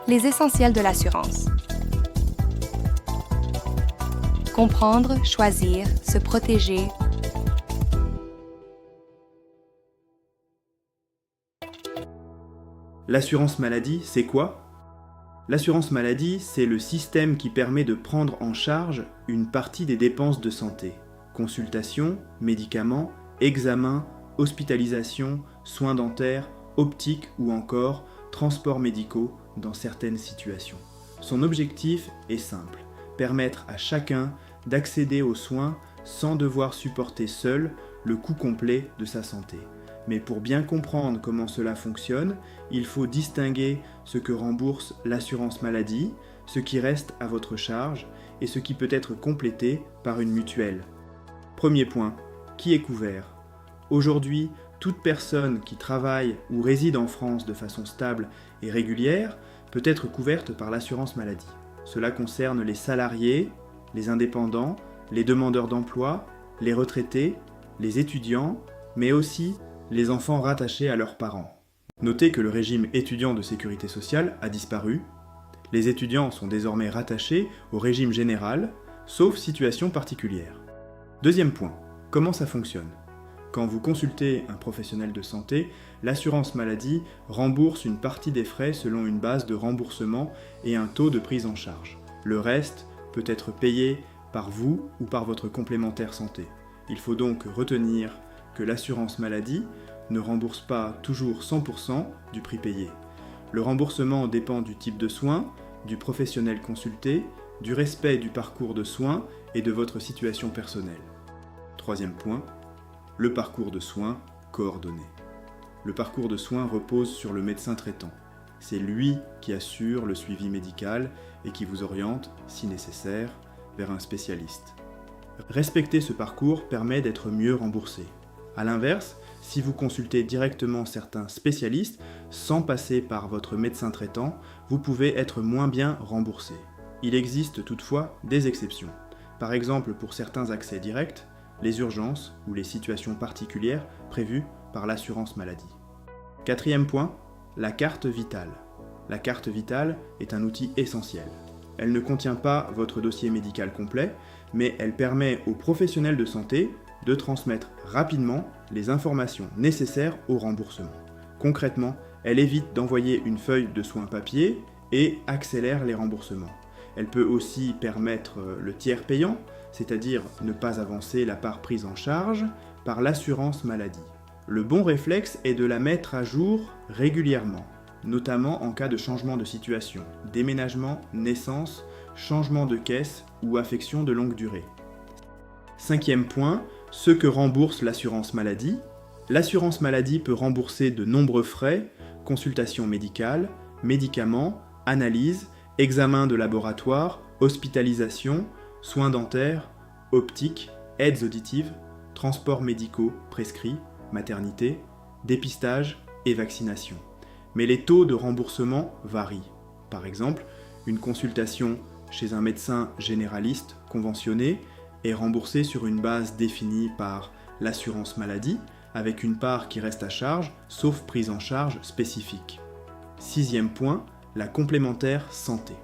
Les essentiels de l'assurance. Comprendre, choisir, se protéger. L'assurance maladie, c'est quoi ? L'assurance maladie, c'est le système qui permet de prendre en charge une partie des dépenses de santé. Consultation, médicaments, examens, hospitalisation, soins dentaires, optique ou encore transports médicaux dans certaines situations. Son objectif est simple, permettre à chacun d'accéder aux soins sans devoir supporter seul le coût complet de sa santé. Mais pour bien comprendre comment cela fonctionne, il faut distinguer ce que rembourse l'assurance maladie, ce qui reste à votre charge et ce qui peut être complété par une mutuelle. Premier point, qui est couvert ? Aujourd'hui, toute personne qui travaille ou réside en France de façon stable et régulière peut être couverte par l'assurance maladie. Cela concerne les salariés, les indépendants, les demandeurs d'emploi, les retraités, les étudiants, mais aussi les enfants rattachés à leurs parents. Notez que le régime étudiant de sécurité sociale a disparu. Les étudiants sont désormais rattachés au régime général, sauf situation particulière. Deuxième point, comment ça fonctionne ? Quand vous consultez un professionnel de santé, l'assurance maladie rembourse une partie des frais selon une base de remboursement et un taux de prise en charge. Le reste peut être payé par vous ou par votre complémentaire santé. Il faut donc retenir que l'assurance maladie ne rembourse pas toujours 100% du prix payé. Le remboursement dépend du type de soins, du professionnel consulté, du respect du parcours de soins et de votre situation personnelle. Troisième point, le parcours de soins coordonné. Le parcours de soins repose sur le médecin traitant. C'est lui qui assure le suivi médical et qui vous oriente, si nécessaire, vers un spécialiste. Respecter ce parcours permet d'être mieux remboursé. A l'inverse, si vous consultez directement certains spécialistes sans passer par votre médecin traitant, vous pouvez être moins bien remboursé. Il existe toutefois des exceptions. Par exemple, pour certains accès directs, les urgences ou les situations particulières prévues par l'assurance maladie. Quatrième point, la carte vitale. La carte vitale est un outil essentiel. Elle ne contient pas votre dossier médical complet, mais elle permet aux professionnels de santé de transmettre rapidement les informations nécessaires au remboursement. Concrètement, elle évite d'envoyer une feuille de soins papier et accélère les remboursements. Elle peut aussi permettre le tiers payant, c'est-à-dire ne pas avancer la part prise en charge par l'assurance maladie. Le bon réflexe est de la mettre à jour régulièrement, notamment en cas de changement de situation, déménagement, naissance, changement de caisse ou affection de longue durée. Cinquième point, ce que rembourse l'assurance maladie. L'assurance maladie peut rembourser de nombreux frais, consultations médicales, médicaments, analyses, examens de laboratoire, hospitalisation, soins dentaires, optique, aides auditives, transports médicaux prescrits, maternité, dépistage et vaccination. Mais les taux de remboursement varient. Par exemple, une consultation chez un médecin généraliste conventionné est remboursée sur une base définie par l'assurance maladie, avec une part qui reste à charge, sauf prise en charge spécifique. Sixième point, la complémentaire santé.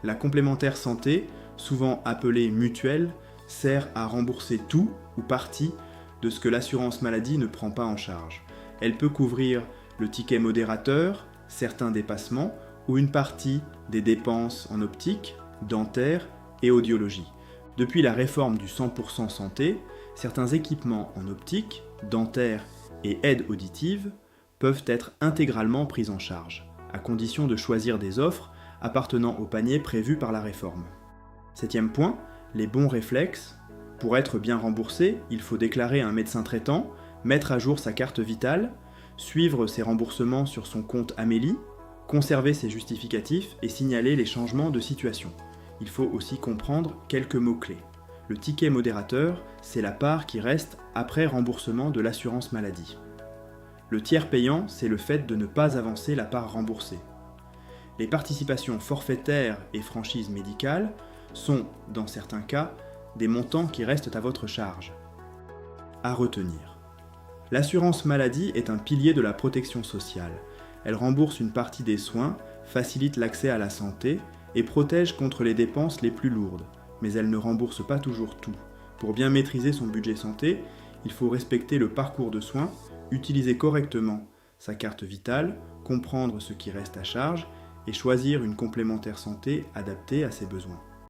La complémentaire santé, souvent appelée mutuelle, sert à rembourser tout ou partie de ce que l'assurance maladie ne prend pas en charge. Elle peut couvrir le ticket modérateur, certains dépassements ou une partie des dépenses en optique, dentaire et audiologie. Depuis la réforme du 100% santé, certains équipements en optique, dentaire et aides auditives peuvent être intégralement pris en charge, à condition de choisir des offres appartenant au panier prévu par la réforme. Septième point, les bons réflexes. Pour être bien remboursé, il faut déclarer un médecin traitant, mettre à jour sa carte vitale, suivre ses remboursements sur son compte Amélie, conserver ses justificatifs et signaler les changements de situation. Il faut aussi comprendre quelques mots-clés. Le ticket modérateur, c'est la part qui reste après remboursement de l'assurance maladie. Le tiers payant, c'est le fait de ne pas avancer la part remboursée. Les participations forfaitaires et franchises médicales sont, dans certains cas, des montants qui restent à votre charge. À retenir. L'assurance maladie est un pilier de la protection sociale. Elle rembourse une partie des soins, facilite l'accès à la santé et protège contre les dépenses les plus lourdes. Mais elle ne rembourse pas toujours tout. Pour bien maîtriser son budget santé, il faut respecter le parcours de soins, utiliser correctement sa carte vitale, comprendre ce qui reste à charge et choisir une complémentaire santé adaptée à ses besoins.